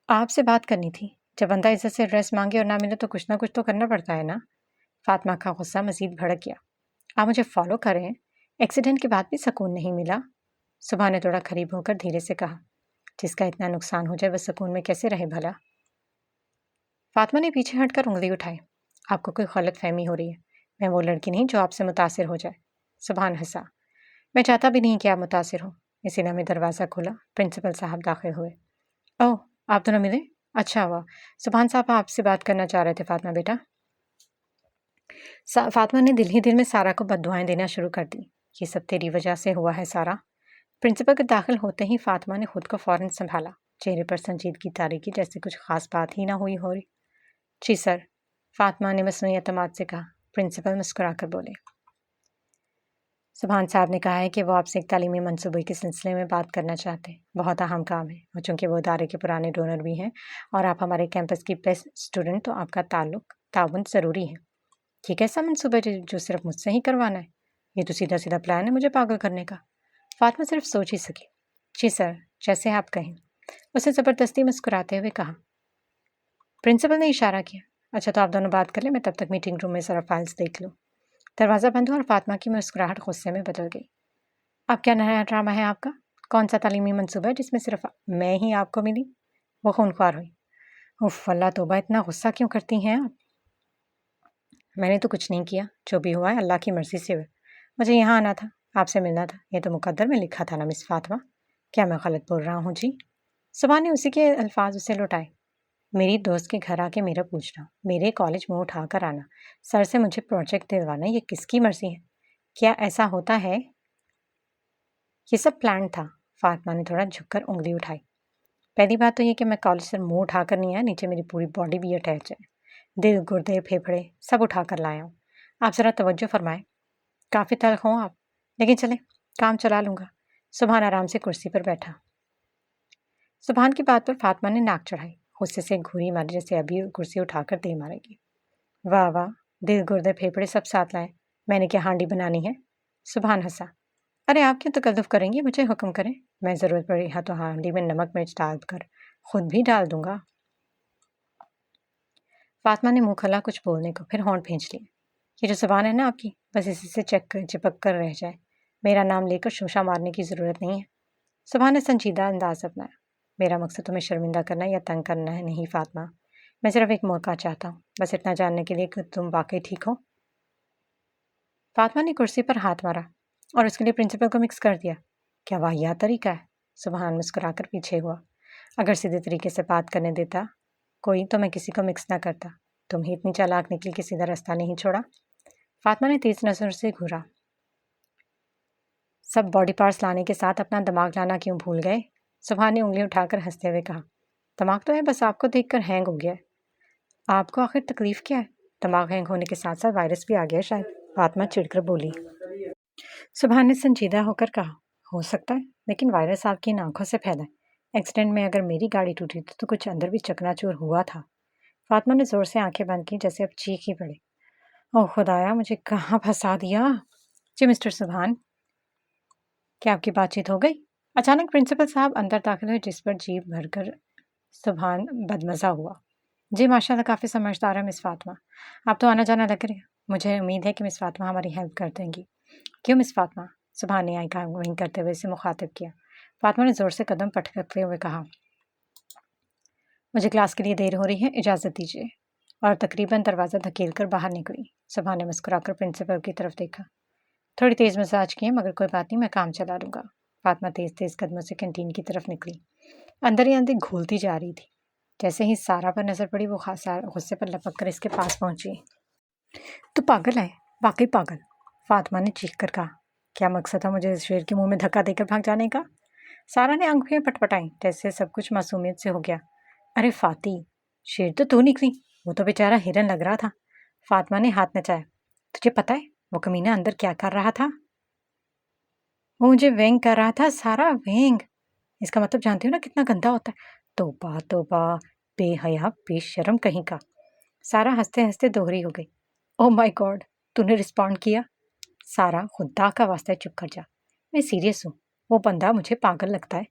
आपसे बात करनी थी। जब बंदा इज्जत से ड्रेस मांगे और ना मिले तो कुछ ना कुछ तो करना पड़ता है ना। फातिमा का गुस्सा मजीद भड़क गया। आप मुझे फॉलो कर रहे हैं? एक्सीडेंट के बाद भी सुकून नहीं मिला? सुभान ने थोड़ा करीब होकर धीरे से कहा। जिसका इतना नुकसान हो जाए वह सुकून में कैसे रहे भला? फातिमा ने पीछे हटकर उंगली उठाई। आपको कोई गलत फहमी हो रही है। मैं वो लड़की नहीं जो आपसे मुतासिर हो जाए। सुभान हंसा। मैं चाहता भी नहीं कि आप मुतासिर हो। इसी ने हमें दरवाज़ा खोला। प्रिंसिपल साहब दाखिल हुए। ओह, आप दोनों मिले? अच्छा हुआ। सुभान साहब आपसे बात करना चाह रहे थे फातिमा बेटा। फातिमा ने दिल ही दिल में सारा को बद्दुआएं देना शुरू कर दी। ये सब तेरी वजह से हुआ है सारा। प्रिंसिपल के दाखिल होते ही फातिमा ने खुद को फौरन संभाला। चेहरे पर संजीदगी तारी की, जैसे कुछ खास बात ही ना हुई हो रही। जी सर, फातिमा ने मसनूई एतमाद से कहा। प्रिंसिपल मुस्कुराकर बोले। सुभान साहब ने कहा है कि वो आपसे एक तालीमी मनसूबे के सिलसिले में बात करना चाहते हैं। बहुत अहम काम है, और चूंकि वो इदारे के पुराने डोनर भी हैं और आप हमारे कैंपस की बेस्ट स्टूडेंट, तो आपका ताउन ज़रूरी है। ये कैसा मनसूबा है जो सिर्फ मुझसे ही करवाना है? ये तो सीधा सीधा प्लान है मुझे पागल करने का। फातिमा सिर्फ सोच ही सकी। जी सर, जैसे आप कहें, उसे ज़बरदस्ती मुस्कुराते हुए कहा। प्रिंसिपल ने इशारा किया। अच्छा, तो आप दोनों बात कर लें, मैं तब तक मीटिंग रूम में ज़रा फाइल्स देख लूँ। दरवाज़ा बंद हुआ और फातिमा की मुस्कुराहट गुस्से में बदल गई। अब क्या नया ड्रामा है आपका? कौन सा तालीमी मनसूबा है जिसमें सिर्फ मैं ही आपको मिली? वो खूनख्वार हुई। उफ अल्लाह तौबा, इतना गुस्सा क्यों करती हैं आप? मैंने तो कुछ नहीं किया, जो भी हुआ है अल्लाह की मर्ज़ी से हुआ। मुझे यहाँ आना था, आपसे मिलना था, ये तो मुकद्दर में लिखा था ना मिस फातिमा। क्या मैं गलत बोल रहा हूँ जी? सुभान ने उसी के अल्फाज उसे लौटाए। मेरी दोस्त के घर आके मेरा पूछना, मेरे कॉलेज में उठा कर आना, सर से मुझे प्रोजेक्ट दिलवाना, ये किसकी मर्ज़ी है? क्या ऐसा होता है? ये सब प्लान था। फातिमा ने थोड़ा झुककर उंगली उठाई। पहली बात तो ये कि मैं कॉलेज से मुंह उठाकर नहीं आया, नीचे मेरी पूरी बॉडी भी अटैच है। दिल, गुर्दे, फेफड़े सब उठा कर लाया हूँ। आप ज़रा तवज्जो फरमाएं। काफ़ी तल्ख हो आप, लेकिन चले, काम चला लूँगा। सुभान आराम से कुर्सी पर बैठा। सुभान की बात पर फातिमा ने नाक चढ़ाई। गुस्से से घूरी मारी, जैसे अभी कुर्सी उठाकर दे मारेगी। वाह वाह, दिल, गुर्दे, फेफड़े सब साथ लाए। मैंने क्या हांडी बनानी है? सुभान हंसा। अरे आप क्यों तकल्लुफ़ करेंगी, मुझे हुक्म करें। मैं ज़रूरत पड़ी हाँ तो हांडी में नमक मिर्च डाल कर खुद भी डाल दूंगा। فاطمہ نے منہ کھلا کچھ بولنے کو، پھر ہونٹ بھینچ لیا۔ یہ جو زبان ہے نا آپ کی، بس اسی سے چپک کر رہ جائے، میرا نام لے کر شوشہ مارنے کی ضرورت نہیں ہے۔ سبحان نے سنجیدہ انداز اپنایا۔ میرا مقصد تمہیں شرمندہ کرنا یا تنگ کرنا ہے نہیں فاطمہ، میں صرف ایک موقع چاہتا ہوں، بس اتنا جاننے کے لیے کہ تم واقعی ٹھیک ہو۔ فاطمہ نے کرسی پر ہاتھ مارا اور اس کے لیے پرنسپل کو مکس کر دیا۔ کیا واہیات طریقہ ہے؟ سبحان مسکرا کر پیچھے ہوا۔ اگر سیدھے طریقے سے بات کرنے دیتا کوئی تو میں کسی کو مکس نہ کرتا، تم ہی اتنی چالاک نکلی کہ سیدھا راستہ نہیں چھوڑا۔ فاطمہ نے تیز نظر سے گھورا۔ سب باڈی پارٹس لانے کے ساتھ اپنا دماغ لانا کیوں بھول گئے؟ سبحان نے انگلی اٹھا کر ہنستے ہوئے کہا۔ دماغ تو ہے، بس آپ کو دیکھ کر ہینگ ہو گیا ہے۔ آپ کو آخر تکلیف کیا ہے؟ دماغ ہینگ ہونے کے ساتھ ساتھ وائرس بھی آ گیا شاید، فاطمہ چڑ کر بولی۔ سبحان نے سنجیدہ ہو کر کہا، ہو سکتا ہے، لیکن وائرس آپ کی آنکھوں سے پھیلا ہے۔ ایکسیڈنٹ میں اگر میری گاڑی ٹوٹی تھی تو کچھ اندر بھی چکنا چور ہوا تھا۔ فاطمہ نے زور سے آنکھیں بند کی جیسے اب چیخ ہی پڑے۔ اوہ خدایا، مجھے کہاں پھنسا دیا۔ جی مسٹر سبحان، کیا آپ کی بات چیت ہو گئی؟ اچانک پرنسپل صاحب اندر داخل ہوئے، جس پر جیب بھر کر سبحان بدمزہ ہوا۔ جی ماشاء اللہ، کافی سمجھدار ہے مس فاطمہ، آپ تو آنا جانا لگ رہی ہیں۔ مجھے امید ہے کہ مس فاطمہ ہماری ہیلپ کر دیں گی۔ کیوں مس فاطمہ؟ سبحان نے آنکھیں وہیں کرتے ہوئے اسے مخاطب کیا۔ فاطمہ نے زور سے قدم پٹکتے ہوئے کہا، مجھے کلاس کے لیے دیر ہو رہی ہے، اجازت دیجیے، اور تقریباً دروازہ دھکیل کر باہر نکلی۔ سبحان نے مسکرا کر پرنسپل کی طرف دیکھا۔ تھوڑی تیز مزاج کی ہے، مگر کوئی بات نہیں، میں کام چلا لوں گا۔ فاطمہ تیز تیز قدموں سے کینٹین کی طرف نکلی، اندر ہی اندر گھولتی جا رہی تھی۔ جیسے ہی سارا پر نظر پڑی، وہ غصے پر لپک کر اس کے پاس پہنچی۔ تو پاگل ہے، واقعی پاگل، فاطمہ نے چیخ کر کہا۔ کیا مقصد تھا مجھے اس شیر کے منہ میں دھکا دے کر بھاگ جانے کا؟ سارا نے آنکھیں پٹپٹائیں جیسے سب کچھ معصومیت سے ہو گیا۔ ارے فاطی، شیر تو نکلی، وہ تو بیچارہ ہرن لگ رہا تھا۔ فاطمہ نے ہاتھ نچایا۔ تجھے پتہ ہے وہ کمینہ اندر کیا کر رہا تھا؟ وہ مجھے وینگ کر رہا تھا، سارا وینگ۔ اس کا مطلب جانتی ہو نا کتنا گندا ہوتا ہے؟ توبہ توبہ، بے حیا بے شرم کہیں کا۔ سارا ہنستے ہنستے دوہری ہو گئی۔ اوہ مائی گاڈ، تو نے رسپونڈ کیا؟ سارا خدا کا واسطہ چپ کر جا، میں سیریس ہوں، وہ بندہ مجھے پاگل لگتا ہے۔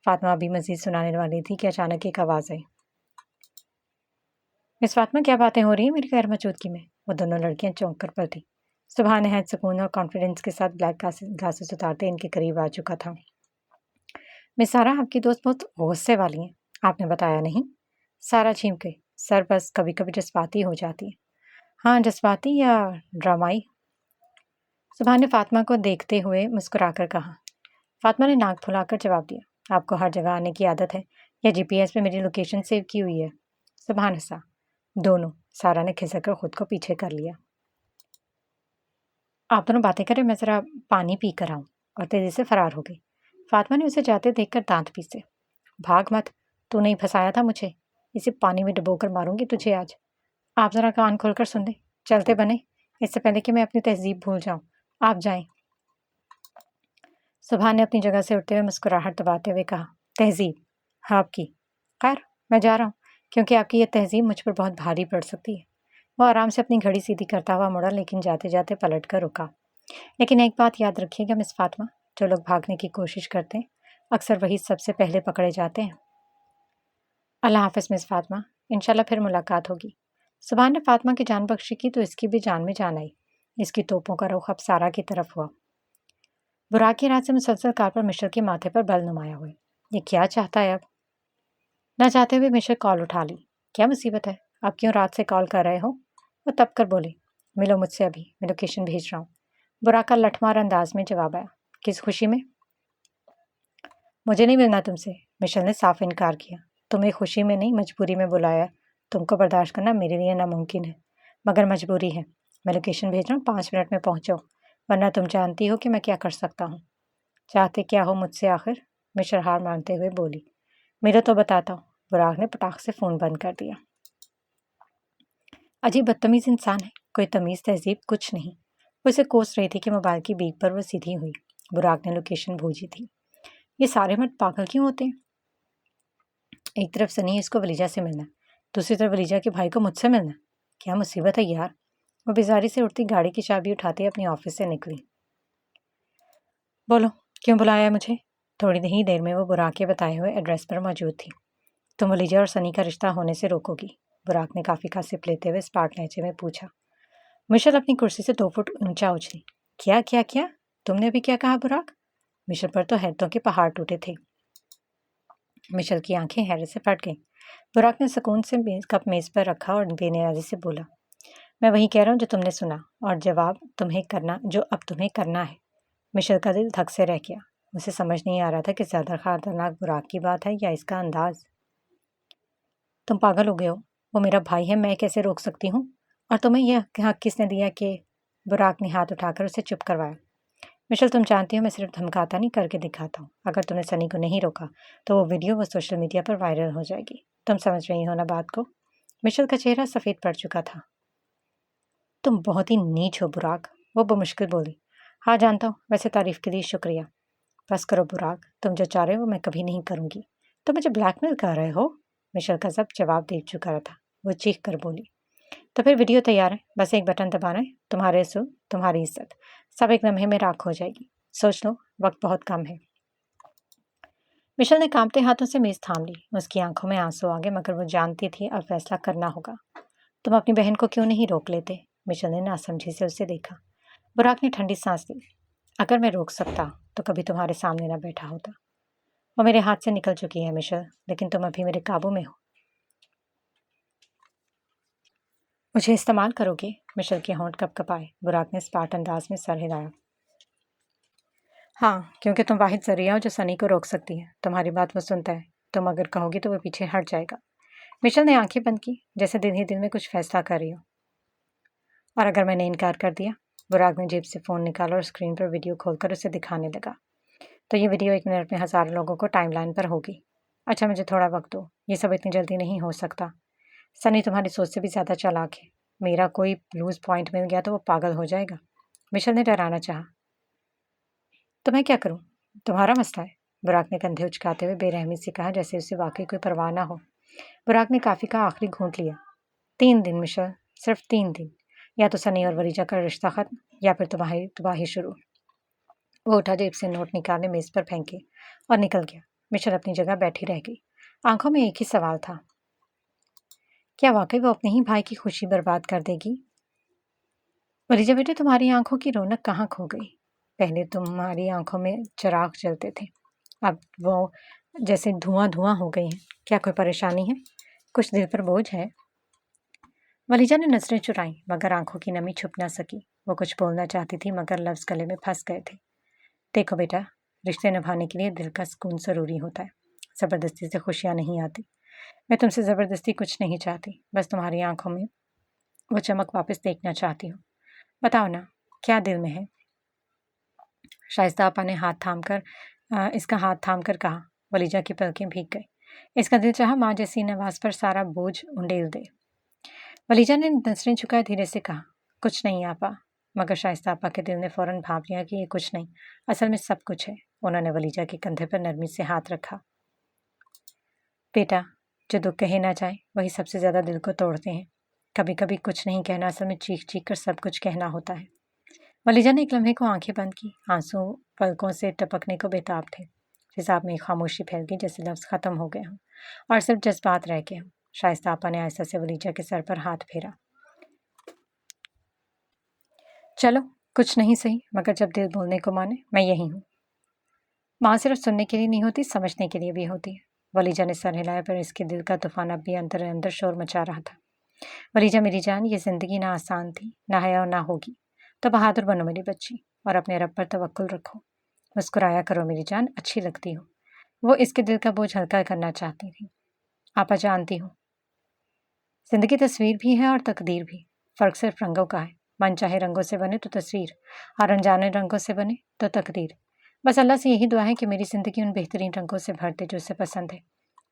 فاطمہ ابھی مزید سنانے والی تھی کہ اچانک ایک آواز آئی۔ مس فاطمہ، کیا باتیں ہو رہی ہیں میری غیر موجودگی میں؟ وہ دونوں لڑکیاں چونک کر پلٹی۔ سبحان نہایت سکون اور کانفیڈنس کے ساتھ بلیک گلاسز اتارتے ان کے قریب آ چکا تھا۔ مس سارا، آپ کی دوست بہت غصے والی ہیں، آپ نے بتایا نہیں؟ سارا چھینک گئی۔ سر بس کبھی کبھی جذباتی ہو جاتی ہے۔ ہاں، جذباتی یا ڈرامائی؟ سبحان نے فاطمہ کو دیکھتے ہوئے مسکرا کر کہا۔ فاطمہ نے ناک پھلا کر جواب دیا، آپ کو ہر جگہ آنے کی عادت ہے یا جی پی ایس پہ میری لوکیشن سیو کی ہوئی ہے؟ سبحان ہنسا۔ دونوں۔ سارا نے کھسک کر خود کو پیچھے کر لیا۔ آپ دونوں باتیں کریں، میں ذرا پانی پی کر آؤں، اور تیزی سے فرار ہو گئی۔ فاطمہ نے اسے جاتے دیکھ کر دانت پیسے۔ بھاگ مت، تو نہیں پھنسایا تھا مجھے، اسے پانی میں ڈبو کر ماروں گی تجھے آج۔ آپ ذرا کان کھول کر سن لیں، چلتے بنے، اس سے پہلے کہ میں اپنی تہذیب بھول جاؤں، آپ جائیں۔ سبحان نے اپنی جگہ سے اٹھتے ہوئے مسکراہٹ دباتے ہوئے کہا، تہذیب آپ کی؟ خیر، میں جا رہا ہوں، کیونکہ آپ کی یہ تہذیب مجھ پر بہت بھاری پڑ سکتی ہے۔ وہ آرام سے اپنی گھڑی سیدھی کرتا ہوا مڑا، لیکن جاتے جاتے پلٹ کر رکا۔ لیکن ایک بات یاد رکھیے گا مس فاطمہ، جو لوگ بھاگنے کی کوشش کرتے ہیں اکثر وہی سب سے پہلے پکڑے جاتے ہیں۔ اللہ حافظ مس فاطمہ، انشاءاللہ پھر ملاقات ہوگی۔ سبحان نے فاطمہ کی جان بخشی کی تو اس کی بھی جان میں جان آئی۔ اس کی توپوں کا رخ اب سارا کی طرف ہوا۔ براق کی رات سے مسلسل کال پر مشر کے ماتھے پر بل نمایاں ہوئے۔ یہ کیا چاہتا ہے اب؟ نہ چاہتے ہوئے مشر کال اٹھا لی۔ کیا مصیبت ہے؟ آپ کیوں رات سے کال کر رہے ہو؟ وہ تب کر بولے، ملو مجھ سے ابھی، میں لوکیشن بھیج رہا ہوں۔ براق کا لٹھمار انداز میں جواب آیا، کس خوشی میں؟ مجھے نہیں ملنا تم سے، مشر نے صاف انکار کیا۔ تمہیں خوشی میں نہیں، مجبوری میں بلایا۔ تم کو برداشت کرنا میرے لیے ناممکن ہے، مگر مجبوری ہے۔ میں لوکیشن بھیج رہا ہوں، 5 منٹ میں پہنچو، ورنہ تم جانتی ہو کہ میں کیا کر سکتا ہوں۔ چاہتے کیا ہو مجھ سے آخر؟ مشر ہار مانتے ہوئے بولی۔ میرا تو بتاتا ہوں۔ براق نے پٹاخ سے فون بند کر دیا۔ عجیب بدتمیز انسان ہے، کوئی تمیز تہذیب کچھ نہیں۔ وہ اسے کوس رہی تھی کہ موبائل کی بیک پر وہ سیدھی ہوئی۔ براق نے لوکیشن بھیجی تھی۔ یہ سارے مرد پاگل کیوں ہوتے ہیں؟ ایک طرف سنی اس کو ولیجہ سے ملنا، دوسری طرف ولیجہ کے بھائی کو مجھ سے ملنا، کیا مصیبت ہے یار۔ وہ بیزاری سے اٹھتی گاڑی کی چابی اٹھاتے اپنی آفس سے نکلی۔ بولو، کیوں بلایا مجھے؟ تھوڑی ہی دیر میں وہ براق کے بتائے ہوئے ایڈریس پر موجود تھی۔ تم ولیجہ اور سنی کا رشتہ ہونے سے روکو گی، बुराक ने काफ़ी का सिप लेते हुए स्पार्ट लहजे में पूछा। मिशेल अपनी कुर्सी से 2 फुट ऊंचा उछली। क्या क्या क्या? तुमने अभी क्या कहा बुराक? मिशेल पर तो हैरतों के पहाड़ टूटे थे। मिशेल की आंखें हैरत से फट गईं। बुराक ने सुकून से कप मेज पर रखा और बेनियाजी से बोला, मैं वही कह रहा हूँ जो तुमने सुना, और जवाब तुम्हें करना जो अब तुम्हें करना है। मिशेल का दिल धक से रह गया। उसे समझ नहीं आ रहा था कि ज़्यादा खतरनाक बुराक की बात है या इसका अंदाज। तुम पागल हो गए हो। वो मेरा भाई है, मैं कैसे रोक सकती हूँ? और तुम्हें यह हक किसने दिया कि? बुराक ने हाथ उठाकर उसे चुप करवाया। मिशेल, तुम जानती हो मैं सिर्फ धमकाता नहीं, करके दिखाता हूँ। अगर तुमने सनी को नहीं रोका तो वो वीडियो वो सोशल मीडिया पर वायरल हो जाएगी। तुम समझ रही हो ना बात को? मिशेल का चेहरा सफ़ेद पड़ चुका था। तुम बहुत ही नीच हो बुराक, वो बमुश्किल बोली। हाँ जानता हूँ, वैसे तारीफ के लिए शुक्रिया। बस करो बुराक, तुम जो चाह रहे हो वो मैं कभी नहीं करूँगी। तुम मुझे ब्लैकमेल कर रहे हो? मिशेल का सब जवाब दे चुका था। वो चीख कर बोली, तो फिर वीडियो तैयार है, बस एक बटन दबाना है। तुम्हारे सु तुम्हारी इज्जत सब एक लम्हे में राख हो जाएगी। सोच लो, वक्त बहुत कम है। मिशेल ने कांपते हाथों से मेज थाम ली। उसकी आंखों में आंसू आ गए, मगर वो जानती थी अब फैसला करना होगा। तुम अपनी बहन को क्यों नहीं रोक लेते? मिशेल ने नासमझी से उसे देखा। बुराक ने ठंडी सांस ली। अगर मैं रोक सकता तो कभी तुम्हारे सामने ना बैठा होता। वो मेरे हाथ से निकल चुकी है मिशेल, लेकिन तुम अभी मेरे काबू में हो। मुझे इस्तेमाल करोगे? मिशेल के होंठ कपकपाए। बुराक ने स्पार्ट अंदाज में सर हिलाया। हाँ, क्योंकि तुम वाहिद जरिया हो जो सनी को रोक सकती है। तुम्हारी बात वो सुनता है। तुम अगर कहोगी तो वो पीछे हट जाएगा। मिशेल ने आंखें बंद की, जैसे दिल ही दिल में कुछ फैसला कर रही हो। और अगर मैंने इनकार कर दिया? बुराक ने जेब से फ़ोन निकाला और स्क्रीन पर वीडियो खोलकर उसे दिखाने लगा। तो ये वीडियो 1 मिनट में हज़ारों लोगों को टाइमलाइन पर होगी। अच्छा, मुझे थोड़ा वक्त दो, ये सब इतनी जल्दी नहीं हो सकता। सनी तुम्हारी सोच से भी ज़्यादा चालाक है। मेरा कोई लूज़ पॉइंट मिल गया तो वो पागल हो जाएगा। मिशेल ने डराना चाहा। तो मैं क्या करूं? तुम्हारा मसला है। बुराक ने कंधे उचकाते हुए बेरहमी से कहा, जैसे उसे वाकई कोई परवाह ना हो। बुराक ने काफ़ी का आखिरी घूंट लिया। 3 दिन मिशेल, सिर्फ 3 दिन। या तो सनी और वरीजा का रिश्ता खत्म, या फिर तुम्हारी तबाही शुरू। वो उठा, जेब से नोट निकाले, मेज पर फेंके और निकल गया। मिशेल अपनी जगह बैठी रह गई। आंखों में एक ही सवाल था, क्या वाकई वो अपने ही भाई की खुशी बर्बाद कर देगी? वरीजा बेटे, तुम्हारी आंखों की रौनक कहाँ खो गई? पहले तुम्हारी आंखों में चिराग जलते थे, अब वो जैसे धुआं धुआं हो गई हैं। क्या कोई परेशानी है? कुछ दिल पर बोझ है? वलीजा ने नजरें चुराईं, मगर आंखों की नमी छुप न सकी। वो कुछ बोलना चाहती थी, मगर लफ्ज गले में फंस गए थे। देखो बेटा, रिश्ते निभाने के लिए दिल का सुकून ज़रूरी होता है। ज़बरदस्ती से खुशियाँ नहीं आती। मैं तुमसे ज़बरदस्ती कुछ नहीं चाहती, बस तुम्हारी आंखों में वो चमक वापस देखना चाहती हूँ। बताओ ना, क्या दिल में है? शाइस्ता आपा ने इसका हाथ थाम कर कहा। वलीजा की पलकें भीग गई। इसका दिल चाहा माँ जैसी नवाज पर सारा बोझ उंडेल दे। वलीजा ने नजरें झुकाए धीरे से कहा, कुछ नहीं आपा। मगर शाइस्ता आपा के दिल ने फौरन भांप लिया कि ये कुछ नहीं, असल में सब कुछ है। उन्होंने वलीजा के कंधे पर नरमी से हाथ रखा। बेटा, जो दुख कहे ना चाहे वही सबसे ज़्यादा दिल को तोड़ते हैं। कभी कभी कुछ नहीं कहना असल में चीख चीख कर सब कुछ कहना होता है। वलीजा ने एक लम्हे को आंखें बंद की। आंसू पलकों से टपकने को बेताब थे। फिजाब में खामोशी फैल गई, जैसे लफ्ज़ ख़त्म हो गए हों और सिर्फ जज्बात रह गए हों। शाइस्ता आपा ने आयशा से वलीजा के सर पर हाथ फेरा। चलो, कुछ नहीं सही, मगर जब दिल बोलने को माने, मैं यही हूँ। माँ सिर्फ सुनने के लिए नहीं होती, समझने के लिए भी होती है। वलीजा ने सर हिलाया, पर इसके दिल का तूफान अब भी अंदर अंदर शोर मचा रहा था। वलीजा मेरी जान, ये ज़िंदगी ना आसान थी, ना है और ना होगी। तो बहादुर बनो मेरी बच्ची, और अपने रब पर तवक्कुल रखो। मुस्कुराया करो मेरी जान, अच्छी लगती हो। वो इसके दिल का बोझ हल्का करना चाहती थी। आपा जानती हो, जिंदगी तस्वीर भी है और तकदीर भी। फ़र्क सिर्फ रंगों का है। मन चाहे रंगों से बने तो तस्वीर, और अनजाने रंगों से बने तो तकदीर। बस अल्लाह से यही दुआ है कि मेरी ज़िंदगी उन बेहतरीन रंगों से भर दे जो उसे पसंद है।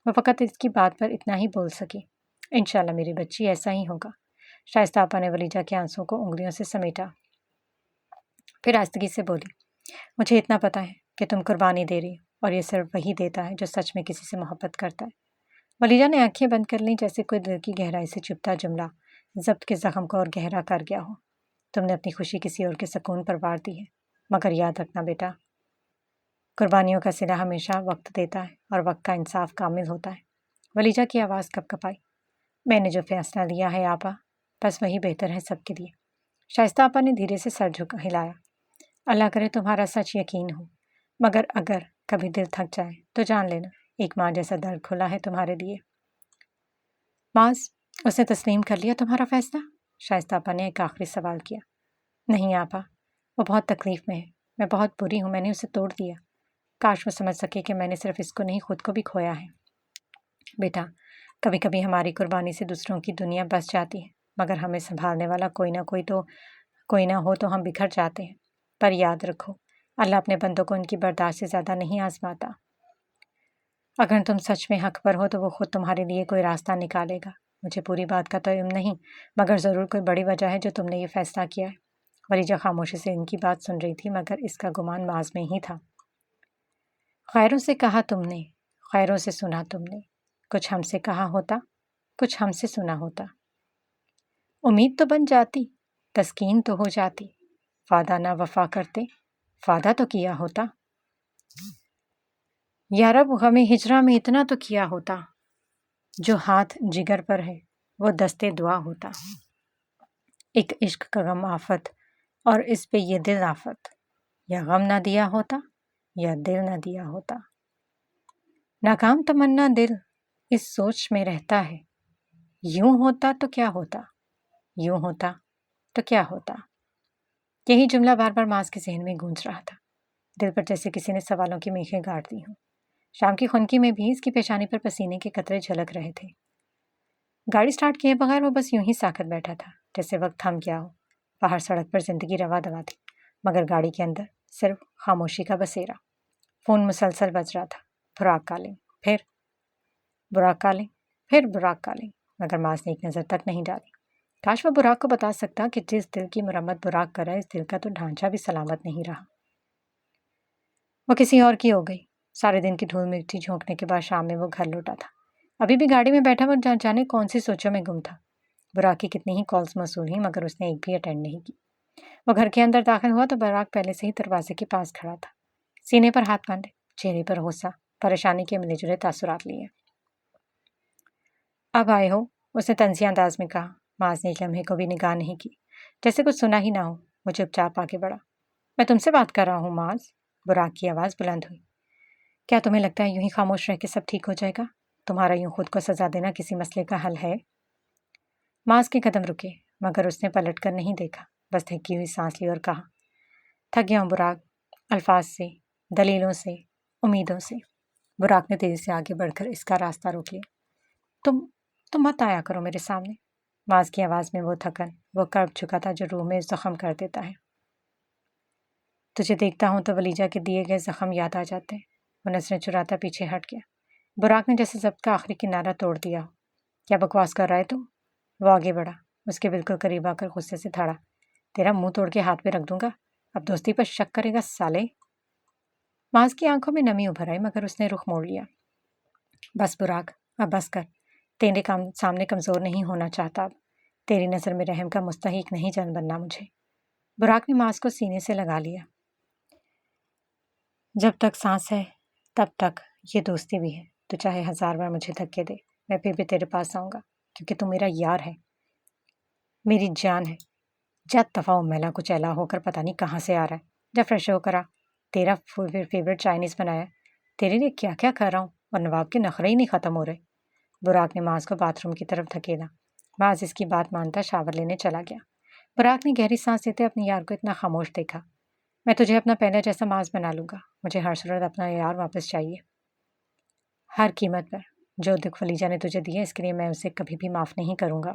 वो फ़कत इसकी बात पर इतना ही बोल सकी। इंशाल्लाह मेरी बच्ची, ऐसा ही होगा। शाइस्ता आपा ने वलीजा के आंसुओं को उंगलियों से समेटा, फिर आस्तगी से बोली, मुझे इतना पता है कि तुम कुर्बानी दे रही हो, और ये सिर्फ वही देता है जो सच में किसी से मोहब्बत करता है। वलीजा ने आंखें बंद कर लीं, जैसे कोई दिल की गहराई से चुभता जुमला जब्त के जख्म को और गहरा कर गया हो। तुमने अपनी खुशी किसी और के सुकून पर वार दी है, मगर याद रखना बेटा, कुर्बानियों का सिला हमेशा वक्त देता है, और वक्त का इंसाफ कामिल होता है। वलीजा की आवाज़ कपकपाई। میں نے جو فیصلہ لیا ہے آپا بس وہی بہتر ہے سب کے لیے۔ شائستہ آپا نے دھیرے سے سر ہلایا۔ اللہ کرے تمہارا سچ یقین ہو، مگر اگر کبھی دل تھک جائے تو جان لینا ایک ماں جیسا درد کھلا ہے تمہارے لیے۔ معاذ، اسے تسلیم کر لیا تمہارا فیصلہ؟ شائستہ آپا نے ایک آخری سوال کیا۔ نہیں آپا، وہ بہت تکلیف میں ہے، میں بہت بری ہوں، میں نے اسے توڑ دیا۔ کاش وہ سمجھ سکے کہ میں نے صرف اس کو نہیں خود کو بھی کھویا ہے۔ بیٹا، کبھی کبھی ہماری قربانی سے دوسروں کی دنیا بس جاتی ہے، مگر ہمیں سنبھالنے والا کوئی نہ ہو تو ہم بکھر جاتے ہیں۔ پر یاد رکھو، اللہ اپنے بندوں کو ان کی برداشت سے زیادہ نہیں آزماتا۔ اگر تم سچ میں حق پر ہو تو وہ خود تمہارے لیے کوئی راستہ نکالے گا۔ مجھے پوری بات کا تو علم نہیں، مگر ضرور کوئی بڑی وجہ ہے جو تم نے یہ فیصلہ کیا ہے۔ ولیجہ خاموشی سے ان کی بات سن رہی تھی، مگر اس کا گمان معاذ میں ہی تھا۔ غیروں سے کہا تم نے، غیروں سے سنا تم نے، کچھ ہم سے کہا ہوتا، کچھ ہم سے سنا ہوتا۔ امید تو بن جاتی، تسکین تو ہو جاتی، وعدہ نہ وفا کرتے، وعدہ تو کیا ہوتا۔ یا رب، غم ہجراں میں اتنا تو کیا ہوتا، جو ہاتھ جگر پر ہے وہ دستے دعا ہوتا۔ ایک عشق کا غم آفت اور اس پہ یہ دل آفت، یا غم نہ دیا ہوتا یا دل نہ دیا ہوتا۔ ناکام تمنا دل اس سوچ میں رہتا ہے، یوں ہوتا تو کیا ہوتا، یوں ہوتا تو کیا ہوتا۔ یہی جملہ بار بار معاذ کے ذہن میں گونج رہا تھا، دل پر جیسے کسی نے سوالوں کی میخیں گاڑ دی ہوں۔ شام کی خنکی میں بھی اس کی پیشانی پر پسینے کے قطرے جھلک رہے تھے۔ گاڑی سٹارٹ کیے بغیر وہ بس یوں ہی ساکت بیٹھا تھا، جیسے وقت تھم گیا ہو۔ باہر سڑک پر زندگی روا دوا تھی، مگر گاڑی کے اندر صرف خاموشی کا بسیرا۔ فون مسلسل بج رہا تھا، براق کالنگ، پھر براق کالنگ، پھر براق کالنگ، مگر معاذ نے ایک نظر تک نہیں ڈالی۔ کاش وہ براق کو بتا سکتا کہ جس دل کی مرمت براق کرا اس دل کا تو ڈھانچہ بھی سلامت نہیں رہا۔ وہ کسی اور کی ہو گئی۔ سارے دن کی دھول مٹی جھونکنے کے بعد شام میں وہ گھر لوٹا تھا، ابھی بھی گاڑی میں بیٹھا وہ جانے کون سی سوچوں میں گم تھا۔ براق کی کتنی ہی کالز موصول ہوئی، مگر اس نے ایک بھی اٹینڈ نہیں کی۔ وہ گھر کے اندر داخل ہوا تو براق پہلے سے ہی دروازے کے پاس کھڑا تھا، سینے پر ہاتھ باندھے، چہرے پر غصہ، پریشانی کے ملے جلے تاثرات لیے۔ اب آئے ہو، اس نے طنزیہ انداز میں کہا۔ معاذ نے ایک لمحے کو بھی نگاہ نہیں کی، جیسے کچھ سنا ہی نہ ہو۔ وہ چپ چاپ آگے بڑھا۔ میں تم سے بات کر رہا ہوں معاذ۔ براق کی آواز بلند ہوئی۔ کیا تمہیں لگتا ہے یوں ہی خاموش رہ کے سب ٹھیک ہو جائے گا؟ تمہارا یوں خود کو سزا دینا کسی مسئلے کا حل ہے؟ معاذ کے قدم رکے، مگر اس نے پلٹ کر نہیں دیکھا، بس تھکی ہوئی سانس لی اور کہا، تھک گیا ہوں براق، الفاظ سے، دلیلوں سے، امیدوں سے۔ براق نے تیزی سے آگے بڑھ کر اس کا راستہ روک لیا۔ تم مت آیا کرو میرے سامنے۔ معاذ کی آواز میں وہ تھکن، وہ کرب چکا تھا جو روح میں زخم کر دیتا ہے۔ تجھے دیکھتا ہوں تو ولیجہ کے دیے گئے زخم یاد آ جاتے ہیں۔ وہ نظریں چراتا پیچھے ہٹ گیا۔ براق نے جیسے ضبط کا آخری کنارہ توڑ دیا ہو۔ کیا بکواس کر رہا ہے تم؟ وہ آگے بڑھا، اس کے بالکل قریب آ کر غصے سے تھاڑا، تیرا منہ توڑ کے ہاتھ پہ رکھ دوں گا، اب دوستی پر شک کرے گا سالے۔ معاذ کی آنکھوں میں نمی ابھر آئی، مگر اس نے رخ موڑ لیا۔ بس براق، اب بس کر، تیرے سامنے کمزور نہیں ہونا چاہتا، اب تیری نظر میں رحم کا مستحق نہیں جان بننا مجھے۔ براق نے معاذ کو سینے سے لگا لیا۔ جب تک سانس ہے تب تک یہ دوستی بھی ہے، تو چاہے 1000 بار مجھے دھکے دے، میں پھر بھی تیرے پاس آؤں گا، کیونکہ تو میرا یار ہے، میری جان ہے۔ جا دفعہ میلا کچھ ایلا ہو کر پتہ نہیں کہاں سے آ رہا ہے، جا فریش ہو کر آ، تیرا فیوریٹ چائنیز بنایا، تیرے لیے کیا کیا کر رہا ہوں، اور نواب کے نخرے ہی نہیں ختم ہو رہے۔ براق نے معاذ کو باتھ روم کی طرف دھکیلا۔ معاذ اس کی بات مانتا شاور لینے چلا گیا۔ براق نے گہری سانس لیتے اپنے یار کو اتنا خاموش دیکھا۔ میں تجھے اپنا پہلے جیسا معاذ بنا لوں گا، مجھے ہر صورت اپنا یار واپس چاہیے، ہر قیمت پر۔ جو دکھ ولیجہ نے تجھے دی ہے اس کے لیے میں اسے کبھی بھی معاف نہیں کروں گا۔